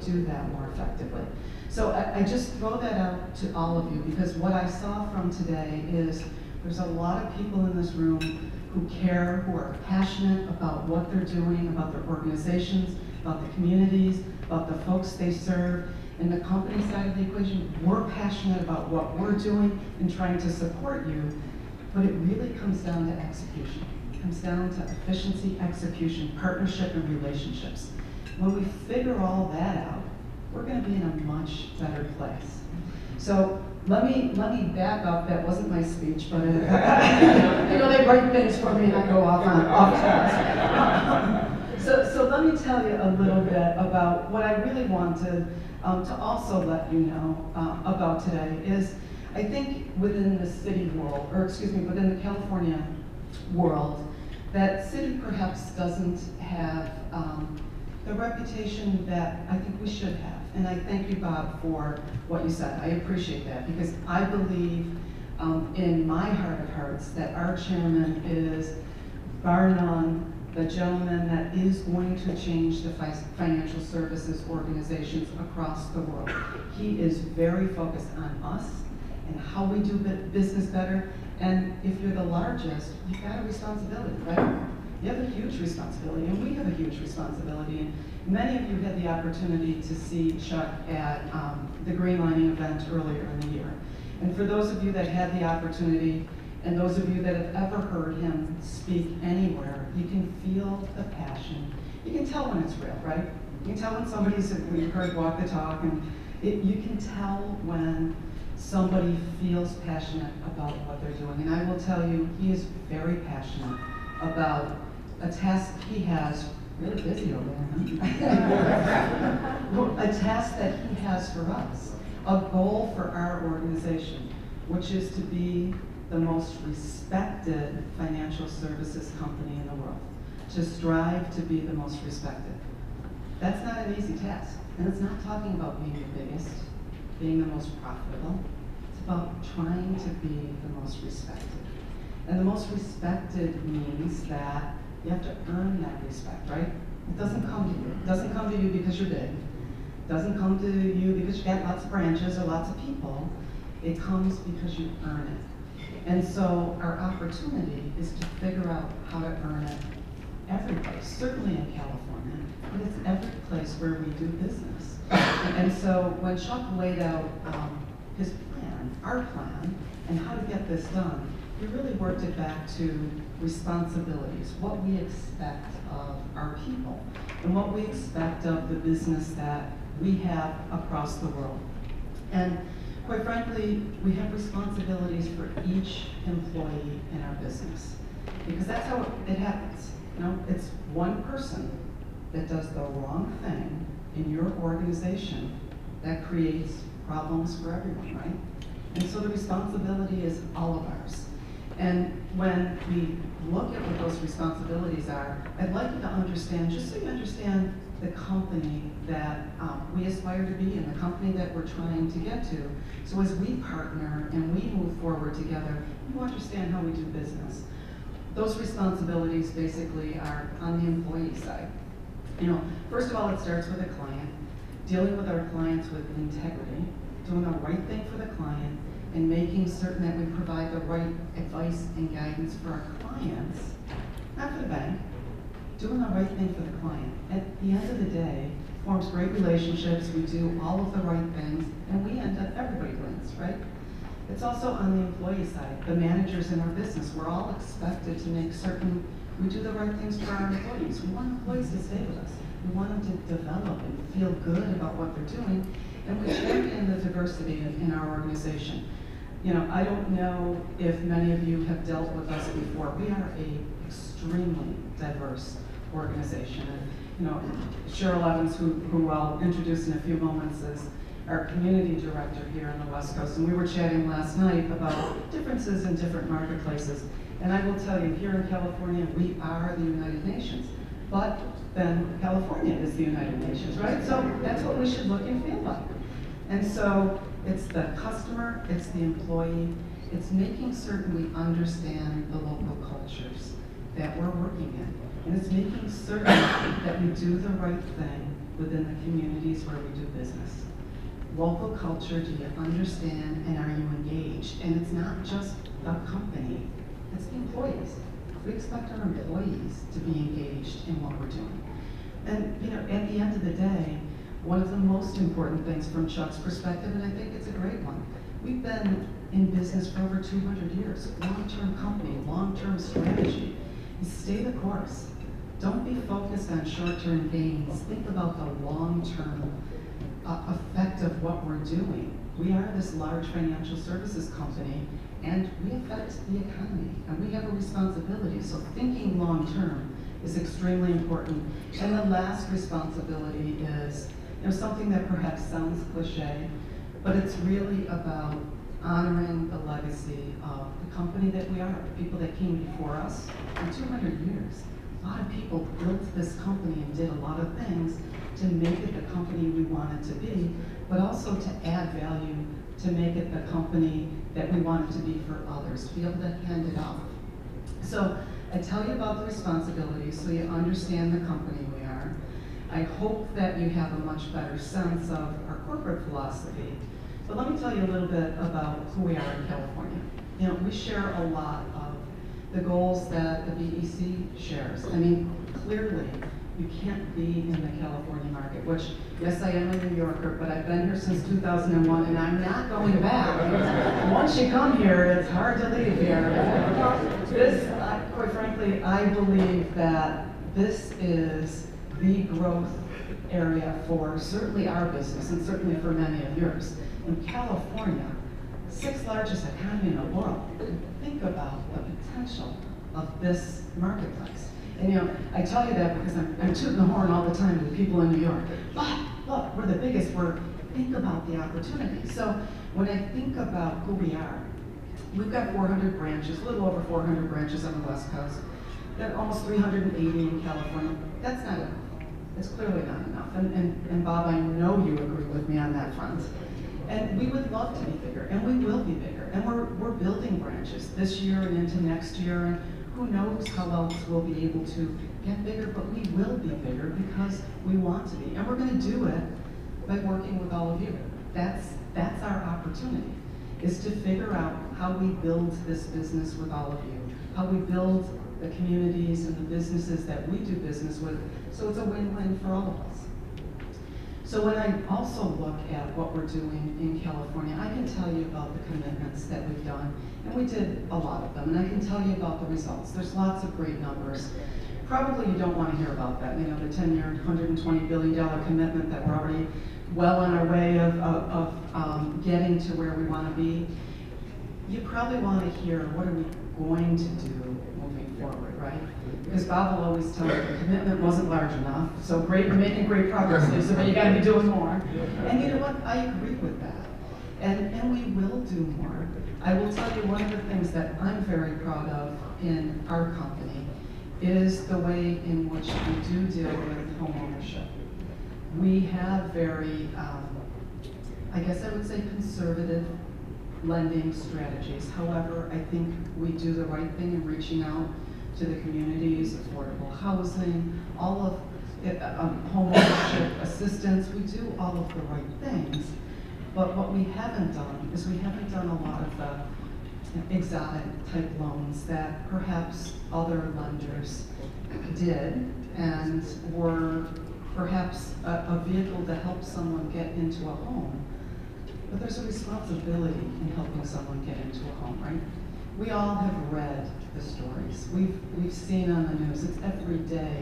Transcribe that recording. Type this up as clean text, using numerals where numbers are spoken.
do that more effectively. So I just throw that out to all of you because what I saw from today is there's a lot of people in this room who care, who are passionate about what they're doing, about their organizations, about the communities, about the folks they serve. And the company side of the equation, we're passionate about what we're doing and trying to support you, but it really comes down to execution. It comes down to efficiency, execution, partnership, and relationships. When we figure all that out, we're going to be in a much better place. So let me back up. That wasn't my speech, but you know, they write things for me and I go off task. So let me tell you a little bit about what I really wanted to also let you know about today is I think within the city world, or excuse me, within the California world, that city perhaps doesn't have the reputation that I think we should have. And I thank you, Bob, for what you said. I appreciate that because I believe in my heart of hearts that our chairman is, bar none, the gentleman that is going to change the financial services organizations across the world. He is very focused on us and how we do business better. And if you're the largest, you've got a responsibility, right? You have a huge responsibility, and we have a huge responsibility. And many of you had the opportunity to see Chuck at the Green Lining event earlier in the year. And for those of you that had the opportunity, and those of you that have ever heard him speak anywhere, you can feel the passion. You can tell when it's real, right? You can tell when when you heard walk the talk, and you can tell when somebody feels passionate about what they're doing. And I will tell you, he is very passionate about a task he has, really busy over there, huh? A task that he has for us, a goal for our organization, which is to be the most respected financial services company in the world, to strive to be the most respected. That's not an easy task, and it's not talking about being the biggest, being the most profitable. It's about trying to be the most respected. And the most respected means that you have to earn that respect, right? It doesn't come to you. It doesn't come to you because you're big. It doesn't come to you because you got lots of branches or lots of people. It comes because you earn it. And so our opportunity is to figure out how to earn it every place, certainly in California, but it's every place where we do business. And so when Chuck laid out his plan, our plan, and how to get this done, we really worked it back to responsibilities, what we expect of our people, and what we expect of the business that we have across the world. And quite frankly, we have responsibilities for each employee in our business, because that's how it happens. You know, it's one person that does the wrong thing in your organization that creates problems for everyone, right? And so the responsibility is all of ours. And when we look at what those responsibilities are, I'd like you to understand, just so you understand the company that we aspire to be and the company that we're trying to get to. So as we partner and we move forward together, you understand how we do business. Those responsibilities basically are on the employee side. You know, first of all, it starts with a client, dealing with our clients with integrity, doing the right thing for the client, and making certain that we provide the right advice and guidance for our clients, not for the bank, doing the right thing for the client. At the end of the day, forms great relationships, we do all of the right things, and we end up, everybody wins, right? It's also on the employee side, the managers in our business. We're all expected to make certain we do the right things for our employees. We want employees to stay with us. We want them to develop and feel good about what they're doing, and we champion the diversity in our organization. You know, I don't know if many of you have dealt with us before. We are an extremely diverse organization. And, you know, Cheryl Evans, who I'll introduce in a few moments, is our community director here on the West Coast. And we were chatting last night about differences in different marketplaces. And I will tell you, here in California, we are the United Nations. But then California is the United Nations, right? So that's what we should look and feel like. And so it's the customer, it's the employee, it's making certain we understand the local cultures that we're working in. And it's making certain that we do the right thing within the communities where we do business. Local culture, do you understand and are you engaged? And it's not just the company, it's the employees. We expect our employees to be engaged in what we're doing. And at the end of the day, one of the most important things from Chuck's perspective, and I think it's a great one, we've been in business for over 200 years. Long-term company, long-term strategy. You stay the course. Don't be focused on short-term gains. Think about the long-term effect of what we're doing. We are this large financial services company, and we affect the economy, and we have a responsibility. So thinking long-term is extremely important. And the last responsibility is something that perhaps sounds cliche, but it's really about honoring the legacy of the company that we are, the people that came before us for 200 years. A lot of people built this company and did a lot of things to make it the company we want it to be, but also to add value to make it the company that we want it to be for others, to be able to hand it off. So I tell you about the responsibilities so you understand the company we are. I hope that you have a much better sense of our corporate philosophy. But let me tell you a little bit about who we are in California. We share a lot of the goals that the BEC shares. I mean, clearly, you can't be in the California market, which, yes, I am a New Yorker, but I've been here since 2001, and I'm not going back. Once you come here, it's hard to leave here. Quite frankly, I believe that this is the growth area for certainly our business, and certainly for many of yours. In California, 6th largest economy in the world. Think about the potential of this marketplace. And I tell you that because I'm tooting the horn all the time to the people in New York. But look, we're the biggest. Think about the opportunity. So when I think about who we are, we've got 400 branches, a little over 400 branches on the West Coast. There are almost 380 in California. That's not enough. It's clearly not enough. And Bob, I know you agree with me on that front. And we would love to be bigger, and we will be bigger. And we're building branches this year and into next year, and who knows how else we'll be able to get bigger, but we will be bigger because we want to be. And we're going to do it by working with all of you. That's our opportunity, is to figure out how we build this business with all of you, how we build the communities and the businesses that we do business with, so it's a win-win for all of us. So when I also look at what we're doing in California, I can tell you about the commitments that we've done, and we did a lot of them, and I can tell you about the results. There's lots of great numbers. Probably you don't want to hear about that, the 10-year, $120 billion commitment that we're already well on our way of getting to where we want to be. You probably want to hear, what are we going to do moving forward, right? Because Bob will always tell you the commitment wasn't large enough, so great, we're making great progress, Lisa, but you got to be doing more. And you know what? I agree with that. And we will do more. I will tell you one of the things that I'm very proud of in our company is the way in which we do deal with home ownership. We have very, I guess I would say, conservative lending strategies. However, I think we do the right thing in reaching out to the communities, affordable housing, all of home ownership assistance. We do all of the right things. But what we haven't done is we haven't done a lot of the exotic type loans that perhaps other lenders did and were perhaps a vehicle to help someone get into a home. But there's a responsibility in helping someone get into a home, right? We all have read the stories. We've seen on the news, it's every day